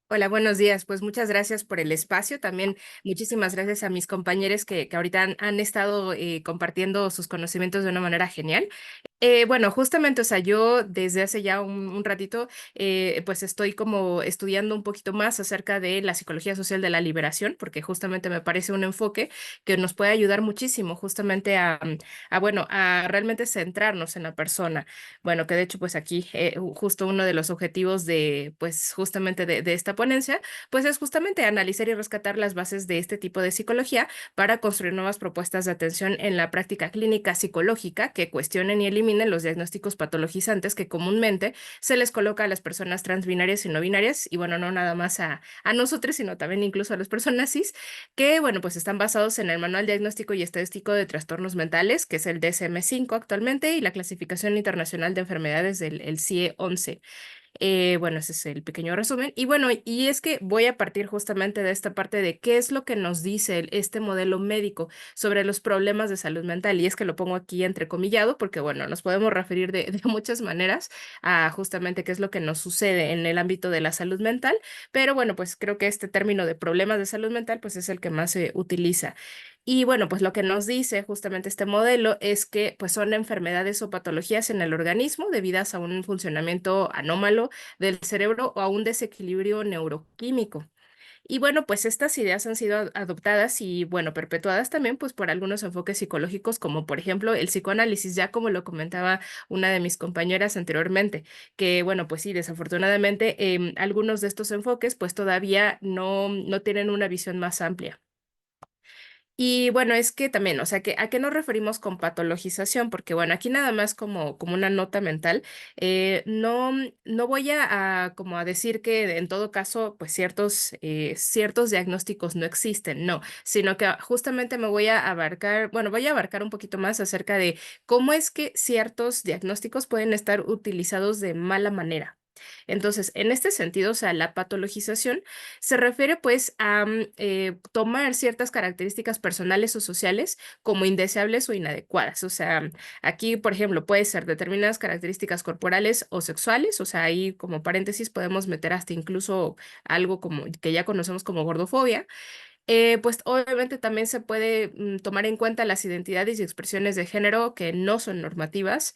Hola, buenos días. Pues muchas gracias por el espacio. También muchísimas gracias a mis compañeros que ahorita han estado compartiendo sus conocimientos de una manera genial. Bueno, justamente, o sea, yo desde hace ya un ratito, pues estoy como estudiando un poquito más acerca de la psicología social de la liberación, porque justamente me parece un enfoque que nos puede ayudar muchísimo justamente bueno, a realmente centrarnos en la persona. Bueno, que de hecho, pues aquí justo uno de los objetivos de, pues justamente de esta ponencia, pues es justamente analizar y rescatar las bases de este tipo de psicología para construir nuevas propuestas de atención en la práctica clínica psicológica que cuestionen y eliminen los diagnósticos patologizantes que comúnmente se les coloca a las personas transbinarias y no binarias, y bueno, no nada más a nosotros, sino también incluso a las personas cis, que bueno, pues están basados en el Manual Diagnóstico y Estadístico de Trastornos Mentales, que es el DSM-5 actualmente, y la Clasificación Internacional de Enfermedades del el CIE-11. Bueno, ese es el pequeño resumen. Y bueno, y es que voy a partir justamente de esta parte de qué es lo que nos dice este modelo médico sobre los problemas de salud mental. Y es que lo pongo aquí entrecomillado porque, bueno, nos podemos referir de muchas maneras a justamente qué es lo que nos sucede en el ámbito de la salud mental. Pero bueno, pues creo que este término de problemas de salud mental, pues es el que más se utiliza. Y bueno, pues lo que nos dice justamente este modelo es que pues son enfermedades o patologías en el organismo debidas a un funcionamiento anómalo del cerebro o a un desequilibrio neuroquímico. Y bueno, pues estas ideas han sido adoptadas y bueno, perpetuadas también pues por algunos enfoques psicológicos como por ejemplo el psicoanálisis, ya como lo comentaba una de mis compañeras anteriormente, que bueno, pues sí, desafortunadamente algunos de estos enfoques pues todavía no tienen una visión más amplia. Y bueno, es que también, o sea, ¿a qué nos referimos con patologización? Porque bueno, aquí nada más como una nota mental, no voy como a decir que en todo caso, pues ciertos diagnósticos no existen, no, sino que justamente me voy a abarcar, bueno, voy a abarcar un poquito más acerca de cómo es que ciertos diagnósticos pueden estar utilizados de mala manera. Entonces, en este sentido, o sea, la patologización se refiere pues a tomar ciertas características personales o sociales como indeseables o inadecuadas. O sea, aquí, por ejemplo, puede ser determinadas características corporales o sexuales. O sea, ahí como paréntesis podemos meter hasta incluso algo como que ya conocemos como gordofobia. Pues obviamente también se puede tomar en cuenta las identidades y expresiones de género que no son normativas,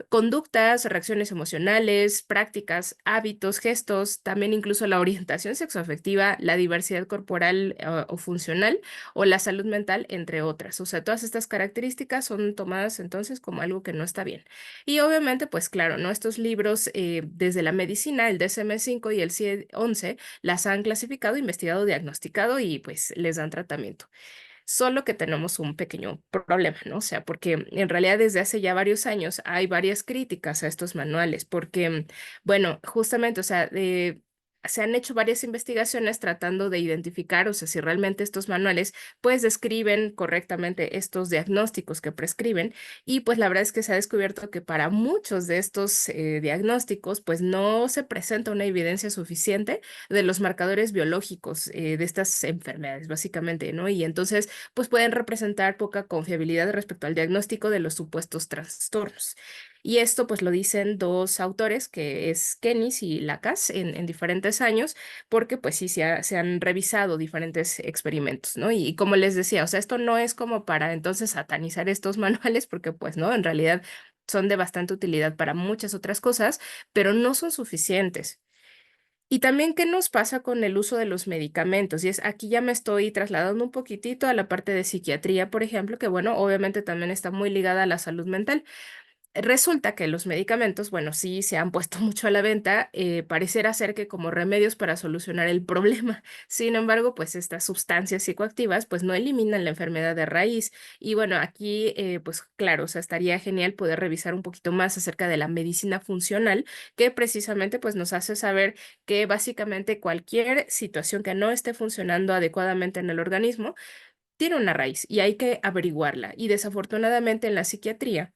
conductas, reacciones emocionales, prácticas, hábitos, gestos, también incluso la orientación sexoafectiva, la diversidad corporal o funcional o la salud mental, entre otras. O sea, todas estas características son tomadas entonces como algo que no está bien. Y obviamente, pues claro, ¿no? Estos libros desde la medicina, el DSM-5 y el CIE-11, las han clasificado, investigado, diagnosticado y pues les dan tratamiento. Solo que tenemos un pequeño problema, ¿no? O sea, porque en realidad desde hace ya varios años hay varias críticas a estos manuales, porque, bueno, justamente, o sea, se han hecho varias investigaciones tratando de identificar, o sea, si realmente estos manuales, pues, describen correctamente estos diagnósticos que prescriben, y pues la verdad es que se ha descubierto que para muchos de estos diagnósticos, pues, no se presenta una evidencia suficiente de los marcadores biológicos de estas enfermedades, básicamente, ¿no? Y entonces, pues pueden representar poca confiabilidad respecto al diagnóstico de los supuestos trastornos. Y esto pues lo dicen dos autores, que es Kennis y Lacasse, en diferentes años, porque pues sí se han revisado diferentes experimentos, ¿no? Y como les decía, o sea, esto no es como para entonces satanizar estos manuales, porque pues no, en realidad son de bastante utilidad para muchas otras cosas, pero no son suficientes. Y también, ¿qué nos pasa con el uso de los medicamentos? Y es aquí ya me estoy trasladando un poquitito a la parte de psiquiatría, por ejemplo, que bueno, obviamente también está muy ligada a la salud mental. Resulta que los medicamentos, bueno, sí se han puesto mucho a la venta, pareciera ser que como remedios para solucionar el problema. Sin embargo, pues estas sustancias psicoactivas pues no eliminan la enfermedad de raíz. Y bueno, aquí pues claro, o sea, estaría genial poder revisar un poquito más acerca de la medicina funcional, que precisamente pues nos hace saber que básicamente cualquier situación que no esté funcionando adecuadamente en el organismo tiene una raíz y hay que averiguarla. Y desafortunadamente en la psiquiatría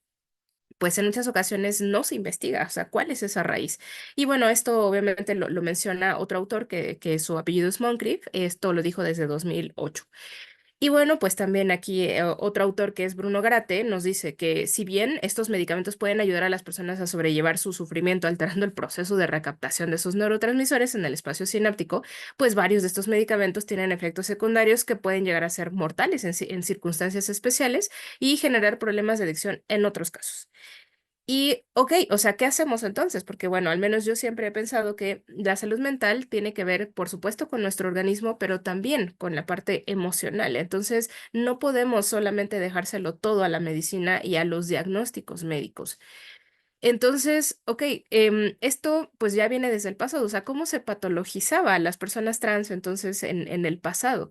pues en muchas ocasiones no se investiga, o sea, cuál es esa raíz. Y bueno, esto obviamente lo menciona otro autor que su apellido es Moncrief, esto lo dijo desde 2008. Y bueno, pues también aquí otro autor que es Bruno Garate nos dice que si bien estos medicamentos pueden ayudar a las personas a sobrellevar su sufrimiento alterando el proceso de recaptación de sus neurotransmisores en el espacio sináptico, pues varios de estos medicamentos tienen efectos secundarios que pueden llegar a ser mortales en circunstancias especiales y generar problemas de adicción en otros casos. Y, ok, o sea, ¿qué hacemos entonces? Porque, bueno, al menos yo siempre he pensado que la salud mental tiene que ver, por supuesto, con nuestro organismo, pero también con la parte emocional. Entonces, no podemos solamente dejárselo todo a la medicina y a los diagnósticos médicos. Entonces, ok, esto pues ya viene desde el pasado, o sea, ¿cómo se patologizaba a las personas trans entonces en el pasado?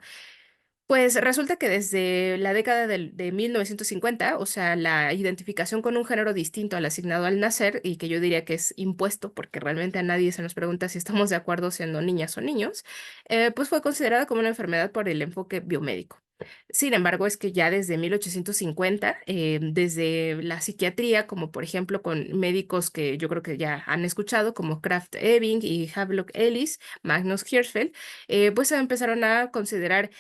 Pues resulta que desde la década de 1950, o sea, la identificación con un género distinto al asignado al nacer, y que yo diría que es impuesto porque realmente a nadie se nos pregunta si estamos de acuerdo siendo niñas o niños, pues fue considerada como una enfermedad por el enfoque biomédico. Sin embargo, es que ya desde 1850, desde la psiquiatría, como por ejemplo con médicos que yo creo que ya han escuchado, como Kraft Ebing y Havelock Ellis, Magnus Hirschfeld, pues se empezaron a considerar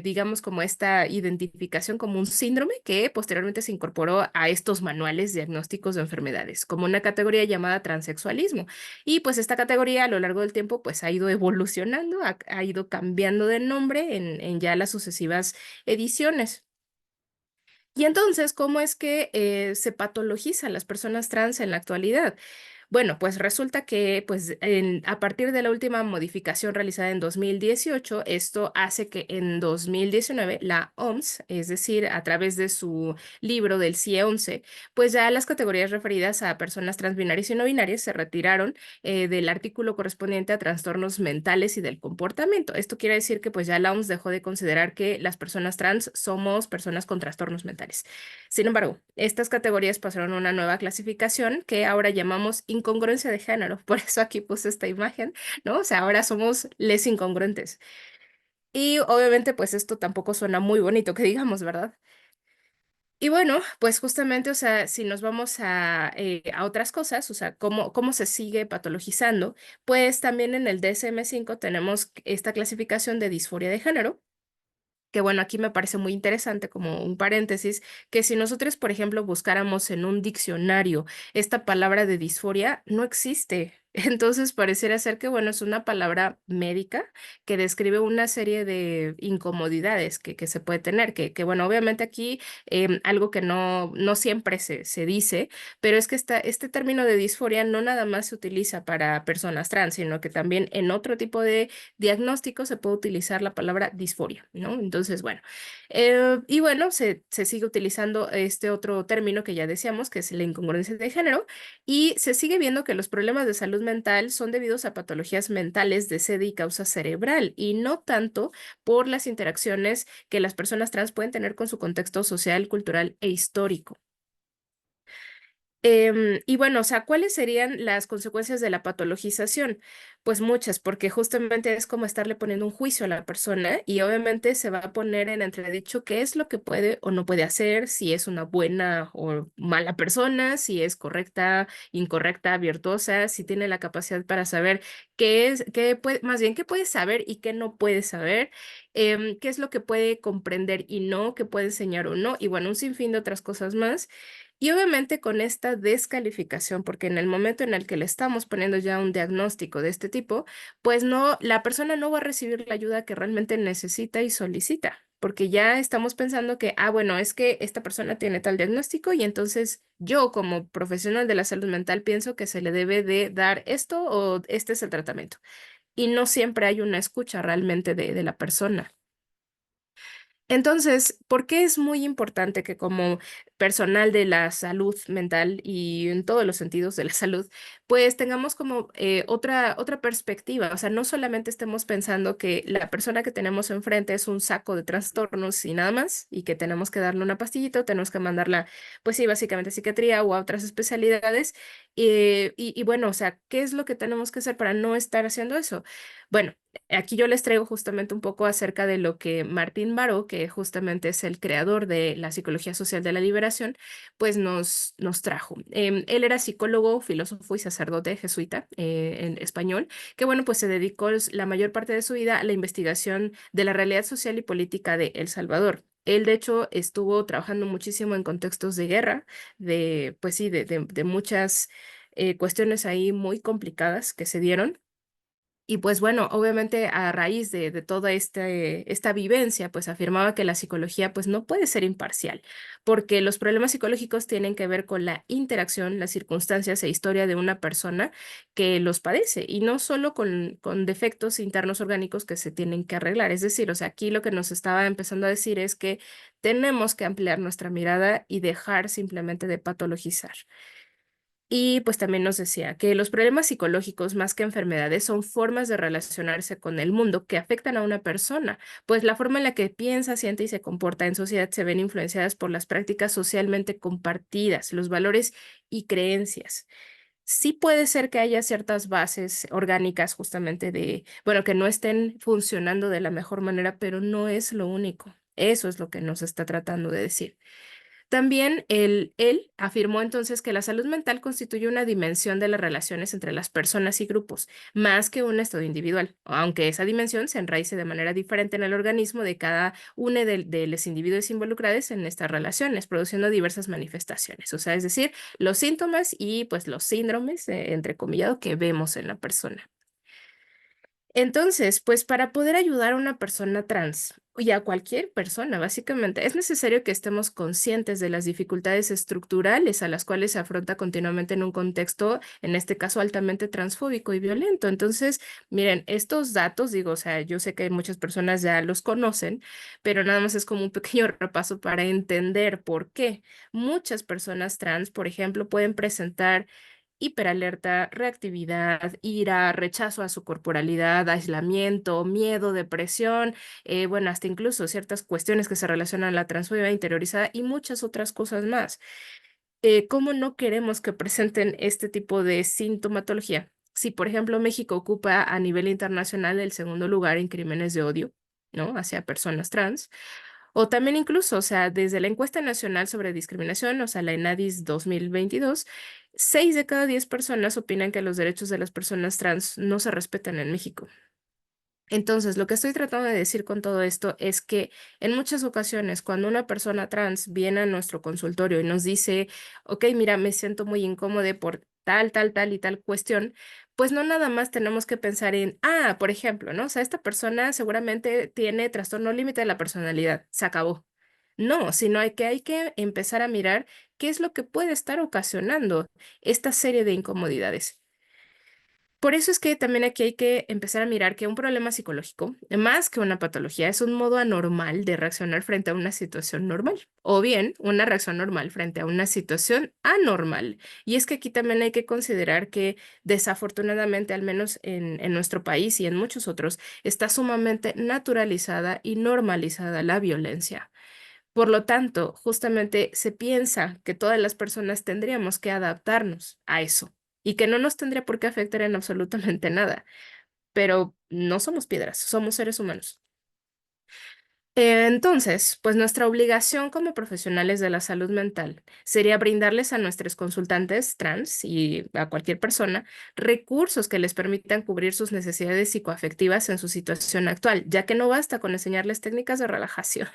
digamos, como esta identificación como un síndrome que posteriormente se incorporó a estos manuales diagnósticos de enfermedades, como una categoría llamada transexualismo. Y pues esta categoría a lo largo del tiempo pues ha ido evolucionando, ha ido cambiando de nombre en ya las sucesivas ediciones. Y entonces, ¿cómo es que se patologiza a las personas trans en la actualidad? Bueno, pues resulta que pues a partir de la última modificación realizada en 2018, esto hace que en 2019 la OMS, es decir, a través de su libro del CIE 11, pues ya las categorías referidas a personas transbinarias y no binarias se retiraron del artículo correspondiente a trastornos mentales y del comportamiento. Esto quiere decir que pues ya la OMS dejó de considerar que las personas trans somos personas con trastornos mentales. Sin embargo, estas categorías pasaron a una nueva clasificación que ahora llamamos incongruencia de género. Por eso aquí puse esta imagen, ¿no? O sea, ahora somos les incongruentes. Y obviamente, pues esto tampoco suena muy bonito que digamos, ¿verdad? Y bueno, pues justamente, o sea, si nos vamos a otras cosas, o sea, cómo se sigue patologizando, pues también en el DSM-5 tenemos esta clasificación de disforia de género, que bueno, aquí me parece muy interesante como un paréntesis, que si nosotros, por ejemplo, buscáramos en un diccionario esta palabra de disforia, no existe. Entonces pareciera ser que, bueno, es una palabra médica que describe una serie de incomodidades que se puede tener, que bueno, obviamente aquí algo que no siempre se dice, pero es que este término de disforia no nada más se utiliza para personas trans, sino que también en otro tipo de diagnóstico se puede utilizar la palabra disforia, ¿no? Entonces, bueno, y bueno, se sigue utilizando este otro término que ya decíamos, que es la incongruencia de género, y se sigue viendo que los problemas de salud mental son debidos a patologías mentales de sede y causa cerebral, y no tanto por las interacciones que las personas trans pueden tener con su contexto social, cultural e histórico. Y bueno, o sea, ¿cuáles serían las consecuencias de la patologización? Pues muchas, porque justamente es como estarle poniendo un juicio a la persona y obviamente se va a poner en entredicho qué es lo que puede o no puede hacer, si es una buena o mala persona, si es correcta, incorrecta, virtuosa, si tiene la capacidad para saber qué es, qué puede, más bien qué puede saber y qué no puede saber, qué es lo que puede comprender y no, qué puede enseñar o no, y bueno, un sinfín de otras cosas más. Y obviamente con esta descalificación, porque en el momento en el que le estamos poniendo ya un diagnóstico de este tipo, pues no, la persona no va a recibir la ayuda que realmente necesita y solicita, porque ya estamos pensando que, ah, bueno, es que esta persona tiene tal diagnóstico y entonces yo como profesional de la salud mental pienso que se le debe de dar esto o este es el tratamiento. Y no siempre hay una escucha realmente de la persona. Entonces, ¿por qué es muy importante que como personal de la salud mental y en todos los sentidos de la salud, pues tengamos como otra perspectiva? O sea, no solamente estemos pensando que la persona que tenemos enfrente es un saco de trastornos y nada más, y que tenemos que darle una pastillita o tenemos que mandarla, pues sí, básicamente a psiquiatría o a otras especialidades. Y bueno, o sea, ¿qué es lo que tenemos que hacer para no estar haciendo eso? Bueno, aquí yo les traigo justamente un poco acerca de lo que Martín Baró, que justamente es el creador de la psicología social de la liberación, pues nos trajo. Él era psicólogo, filósofo y sacerdote jesuita en español, que bueno, pues se dedicó la mayor parte de su vida a la investigación de la realidad social y política de El Salvador. Él, de hecho, estuvo trabajando muchísimo en contextos de guerra, de, pues sí, de muchas cuestiones ahí muy complicadas que se dieron. Y pues bueno, obviamente a raíz de toda esta vivencia, pues afirmaba que la psicología pues no puede ser imparcial, porque los problemas psicológicos tienen que ver con la interacción, las circunstancias e historia de una persona que los padece y no solo con defectos internos orgánicos que se tienen que arreglar. Es decir, o sea, aquí lo que nos estaba empezando a decir es que tenemos que ampliar nuestra mirada y dejar simplemente de patologizar. Y pues también nos decía que los problemas psicológicos, más que enfermedades, son formas de relacionarse con el mundo que afectan a una persona, pues la forma en la que piensa, siente y se comporta en sociedad se ven influenciadas por las prácticas socialmente compartidas, los valores y creencias. Sí puede ser que haya ciertas bases orgánicas justamente de, bueno, que no estén funcionando de la mejor manera, pero no es lo único. Eso es lo que nos está tratando de decir. También él afirmó entonces que la salud mental constituye una dimensión de las relaciones entre las personas y grupos, más que un estado individual, aunque esa dimensión se enraice de manera diferente en el organismo de cada uno de los individuos involucrados en estas relaciones, produciendo diversas manifestaciones, o sea, es decir, los síntomas y pues los síndromes, entrecomillado, que vemos en la persona. Entonces, pues para poder ayudar a una persona trans y a cualquier persona, básicamente, es necesario que estemos conscientes de las dificultades estructurales a las cuales se afronta continuamente en un contexto, en este caso, altamente transfóbico y violento. Entonces, miren, estos datos, digo, o sea, yo sé que muchas personas ya los conocen, pero nada más es como un pequeño repaso para entender por qué muchas personas trans, por ejemplo, pueden presentar hiperalerta, reactividad, ira, rechazo a su corporalidad, aislamiento, miedo, depresión, bueno, hasta incluso ciertas cuestiones que se relacionan a la transfobia interiorizada y muchas otras cosas más. ¿Cómo no queremos que presenten este tipo de sintomatología? Si, por ejemplo, México ocupa a nivel internacional el segundo lugar en crímenes de odio, ¿no? Hacia personas trans. O también incluso, o sea, desde la encuesta nacional sobre discriminación, o sea, la ENADIS 2022, 6 de cada 10 personas opinan que los derechos de las personas trans no se respetan en México. Entonces, lo que estoy tratando de decir con todo esto es que en muchas ocasiones, cuando una persona trans viene a nuestro consultorio y nos dice, ok, mira, me siento muy incómodo por tal y tal cuestión, pues no nada más tenemos que pensar en, por ejemplo, ¿no? O sea, esta persona seguramente tiene trastorno límite de la personalidad, se acabó. No, sino hay que empezar a mirar qué es lo que puede estar ocasionando esta serie de incomodidades. Por eso es que también aquí hay que empezar a mirar que un problema psicológico, más que una patología, es un modo anormal de reaccionar frente a una situación normal, o bien una reacción normal frente a una situación anormal. Y es que aquí también hay que considerar que desafortunadamente, al menos en nuestro país y en muchos otros, está sumamente naturalizada y normalizada la violencia. Por lo tanto, justamente se piensa que todas las personas tendríamos que adaptarnos a eso y que no nos tendría por qué afectar en absolutamente nada, pero no somos piedras, somos seres humanos. Entonces, pues nuestra obligación como profesionales de la salud mental sería brindarles a nuestros consultantes trans y a cualquier persona recursos que les permitan cubrir sus necesidades psicoafectivas en su situación actual, ya que no basta con enseñarles técnicas de relajación.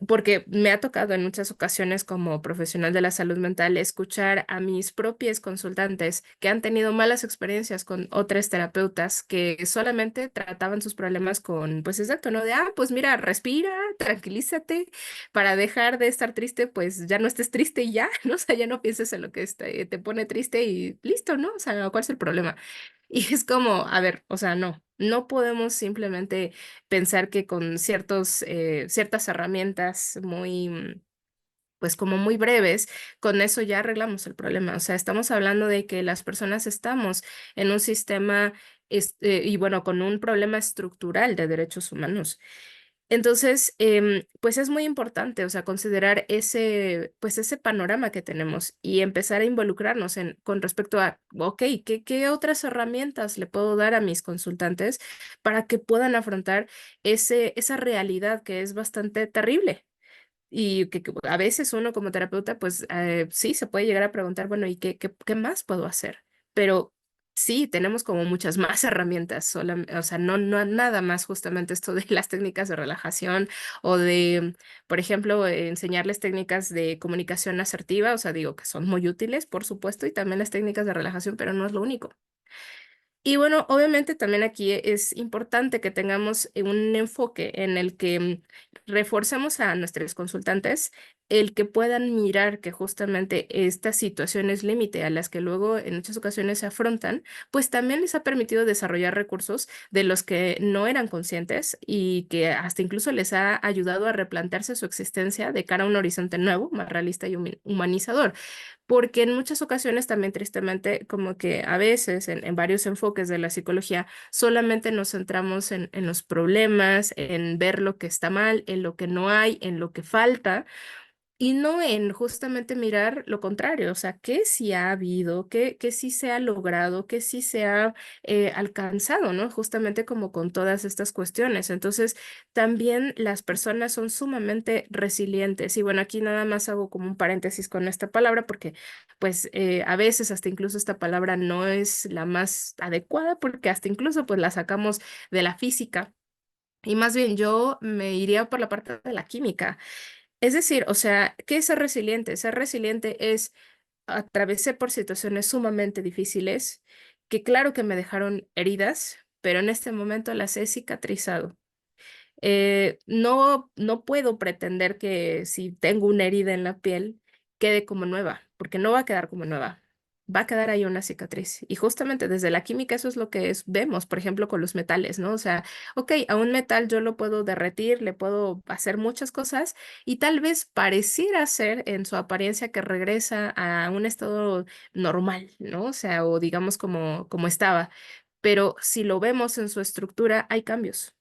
Porque me ha tocado en muchas ocasiones como profesional de la salud mental escuchar a mis propias consultantes que han tenido malas experiencias con otras terapeutas que solamente trataban sus problemas con, pues exacto, ¿no? De, pues mira, respira, tranquilízate, para dejar de estar triste, pues ya no estés triste y ya, ¿no? O sea, ya no pienses en lo que te pone triste y listo, ¿no? O sea, ¿cuál es el problema? Y es como, a ver, o sea, no podemos simplemente pensar que con ciertas herramientas muy, pues como muy breves, con eso ya arreglamos el problema. O sea, estamos hablando de que las personas estamos en un sistema, y bueno, con un problema estructural de derechos humanos. Entonces, pues es muy importante, o sea, considerar ese, pues ese panorama que tenemos y empezar a involucrarnos en, con respecto a, ok, ¿qué otras herramientas le puedo dar a mis consultantes para que puedan afrontar esa realidad que es bastante terrible? Y que a veces uno como terapeuta, pues sí, se puede llegar a preguntar, bueno, ¿y qué más puedo hacer? Pero sí, tenemos como muchas más herramientas, o sea, no nada más justamente esto de las técnicas de relajación o de, por ejemplo, enseñarles técnicas de comunicación asertiva, o sea, digo que son muy útiles, por supuesto, y también las técnicas de relajación, pero no es lo único. Y bueno, obviamente también aquí es importante que tengamos un enfoque en el que reforcemos a nuestros consultantes, el que puedan mirar que justamente estas situaciones límite a las que luego en muchas ocasiones se afrontan, pues también les ha permitido desarrollar recursos de los que no eran conscientes y que hasta incluso les ha ayudado a replantearse su existencia de cara a un horizonte nuevo, más realista y humanizador. Porque en muchas ocasiones también tristemente, como que a veces en varios enfoques de la psicología, solamente nos centramos en los problemas, en ver lo que está mal, en lo que no hay, en lo que falta, y no en justamente mirar lo contrario, o sea, qué sí ha habido, qué sí se ha logrado, qué sí se ha alcanzado, ¿no? Justamente como con todas estas cuestiones. Entonces, también las personas son sumamente resilientes. Y bueno, aquí nada más hago como un paréntesis con esta palabra porque pues a veces hasta incluso esta palabra no es la más adecuada porque hasta incluso pues la sacamos de la física. Y más bien yo me iría por la parte de la química. Es decir, o sea, ¿qué es ser resiliente? Ser resiliente es atravesé por situaciones sumamente difíciles que claro que me dejaron heridas, pero en este momento las he cicatrizado. No puedo pretender que si tengo una herida en la piel quede como nueva, porque no va a quedar como nueva. Va a quedar ahí una cicatriz. Y justamente desde la química eso es lo que vemos, por ejemplo, con los metales, ¿no? O sea, ok, a un metal yo lo puedo derretir, le puedo hacer muchas cosas y tal vez pareciera ser en su apariencia que regresa a un estado normal, ¿no? O sea, o digamos como estaba. Pero si lo vemos en su estructura, hay cambios.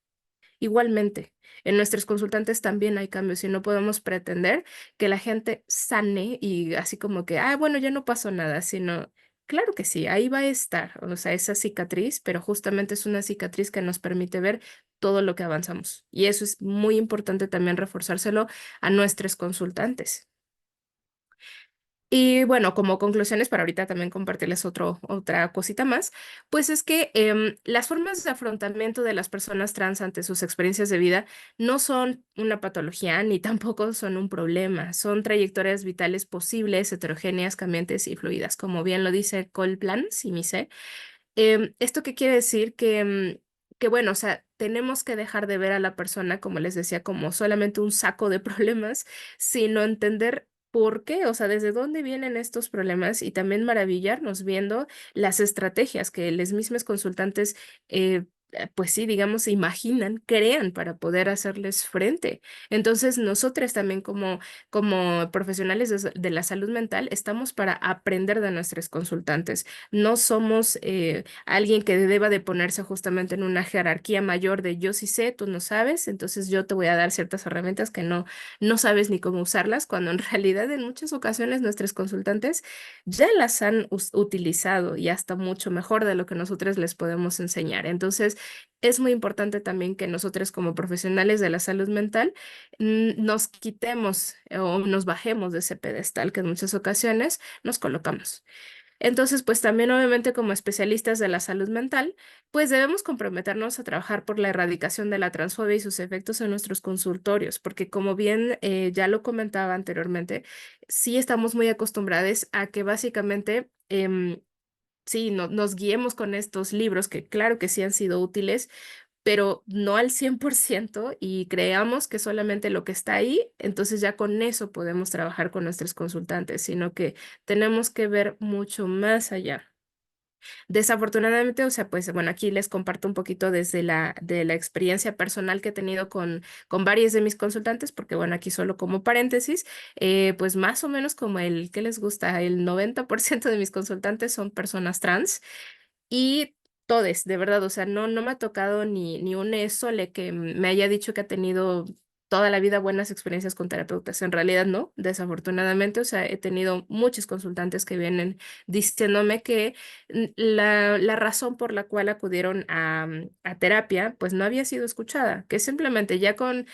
Igualmente, en nuestros consultantes también hay cambios y no podemos pretender que la gente sane y así como que, ah, bueno, ya no pasó nada, sino, claro que sí, ahí va a estar, o sea, esa cicatriz, pero justamente es una cicatriz que nos permite ver todo lo que avanzamos. Y eso es muy importante también reforzárselo a nuestros consultantes. Y bueno, como conclusiones para ahorita también compartirles otra cosita más, pues es que las formas de afrontamiento de las personas trans ante sus experiencias de vida no son una patología ni tampoco son un problema, son trayectorias vitales posibles, heterogéneas, cambiantes y fluidas, como bien lo dice Colplan, si me sé. ¿Esto qué quiere decir? Que bueno, o sea, tenemos que dejar de ver a la persona, como les decía, como solamente un saco de problemas, sino entender por qué, o sea, desde dónde vienen estos problemas y también maravillarnos viendo las estrategias que los mismos consultantes, pues sí, digamos, se imaginan, crean para poder hacerles frente. Entonces, nosotros también como profesionales de la salud mental, estamos para aprender de nuestros consultantes. No somos alguien que deba de ponerse justamente en una jerarquía mayor de yo sí sé, tú no sabes, entonces yo te voy a dar ciertas herramientas que no sabes ni cómo usarlas, cuando en realidad en muchas ocasiones nuestros consultantes ya las han utilizado y hasta mucho mejor de lo que nosotros les podemos enseñar. Entonces, es muy importante también que nosotros como profesionales de la salud mental nos quitemos o nos bajemos de ese pedestal que en muchas ocasiones nos colocamos. Entonces, pues también obviamente como especialistas de la salud mental, pues debemos comprometernos a trabajar por la erradicación de la transfobia y sus efectos en nuestros consultorios, porque como bien ya lo comentaba anteriormente, sí estamos muy acostumbrados a que básicamente sí, nos guiemos con estos libros que claro que sí han sido útiles, pero no al 100% y creamos que solamente lo que está ahí, entonces ya con eso podemos trabajar con nuestros consultantes, sino que tenemos que ver mucho más allá. Desafortunadamente, o sea, pues bueno, aquí les comparto un poquito desde de la experiencia personal que he tenido con varios de mis consultantes, porque bueno, aquí solo como paréntesis, pues más o menos como ¿qué les gusta? El 90% de mis consultantes son personas trans y todes, de verdad, o sea, no me ha tocado ni un sole que me haya dicho que ha tenido toda la vida buenas experiencias con terapeutas. En realidad no, desafortunadamente, o sea, he tenido muchos consultantes que vienen diciéndome que la razón por la cual acudieron a terapia, pues no había sido escuchada, que simplemente ya con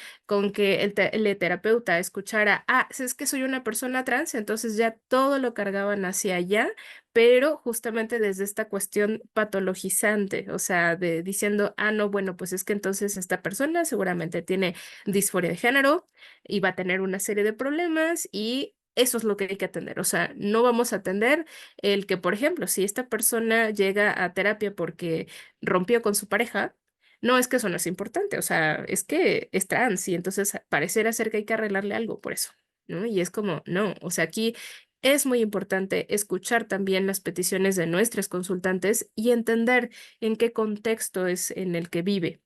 que el terapeuta escuchara, si es que soy una persona trans, entonces ya todo lo cargaban hacia allá, pero justamente desde esta cuestión patologizante, o sea, diciendo, no, bueno, pues es que entonces esta persona seguramente tiene disforia de género y va a tener una serie de problemas y eso es lo que hay que atender. O sea, no vamos a atender el que, por ejemplo, si esta persona llega a terapia porque rompió con su pareja, no es que eso no es importante, o sea, es que es trans y entonces pareciera ser que hay que arreglarle algo por eso, ¿no? Y es como, no, o sea, aquí es muy importante escuchar también las peticiones de nuestros consultantes y entender en qué contexto es en el que vive.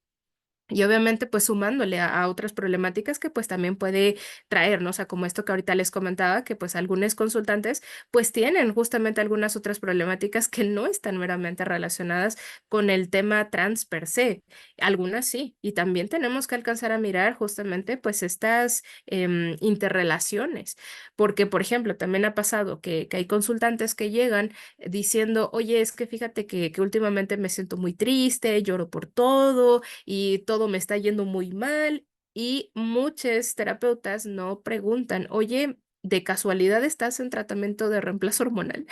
Y obviamente, pues sumándole a otras problemáticas que pues también puede traernos, o sea, como esto que ahorita les comentaba, que pues algunos consultantes pues tienen justamente algunas otras problemáticas que no están meramente relacionadas con el tema trans per se. Algunas sí, y también tenemos que alcanzar a mirar justamente pues estas interrelaciones, porque por ejemplo, también ha pasado que hay consultantes que llegan diciendo, oye, es que fíjate que últimamente me siento muy triste, lloro por todo y todo me está yendo muy mal y muchos terapeutas no preguntan, oye, ¿de casualidad estás en tratamiento de reemplazo hormonal?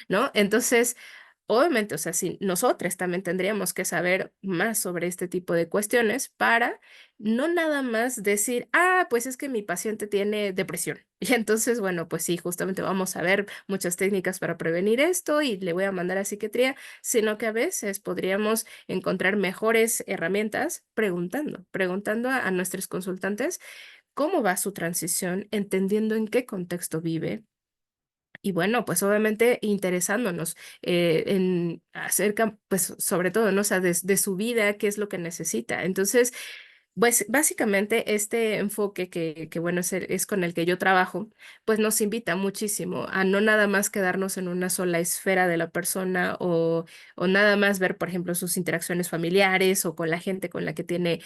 ¿No? Entonces, obviamente, o sea, sí, nosotros también tendríamos que saber más sobre este tipo de cuestiones para no nada más decir, pues es que mi paciente tiene depresión. Y entonces, bueno, pues sí, justamente vamos a ver muchas técnicas para prevenir esto y le voy a mandar a psiquiatría, sino que a veces podríamos encontrar mejores herramientas preguntando a nuestros consultantes cómo va su transición, entendiendo en qué contexto vive y bueno, pues obviamente interesándonos en acerca, pues sobre todo, ¿no? O sea, de su vida, qué es lo que necesita. Entonces, pues básicamente este enfoque que bueno, es con el que yo trabajo, pues nos invita muchísimo a no nada más quedarnos en una sola esfera de la persona o nada más ver, por ejemplo, sus interacciones familiares o con la gente con la que tiene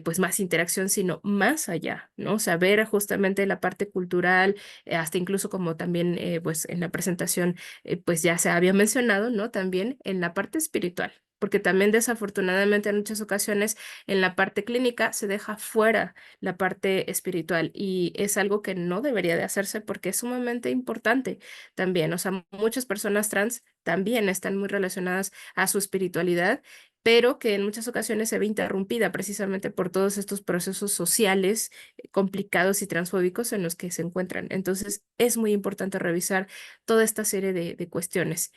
pues más interacción, sino más allá, ¿no? O sea, ver justamente la parte cultural, hasta incluso como también pues en la presentación pues ya se había mencionado, ¿no? También en la parte espiritual. Porque también desafortunadamente en muchas ocasiones en la parte clínica se deja fuera la parte espiritual y es algo que no debería de hacerse porque es sumamente importante también. O sea, muchas personas trans también están muy relacionadas a su espiritualidad, pero que en muchas ocasiones se ve interrumpida precisamente por todos estos procesos sociales complicados y transfóbicos en los que se encuentran. Entonces, es muy importante revisar toda esta serie de cuestiones.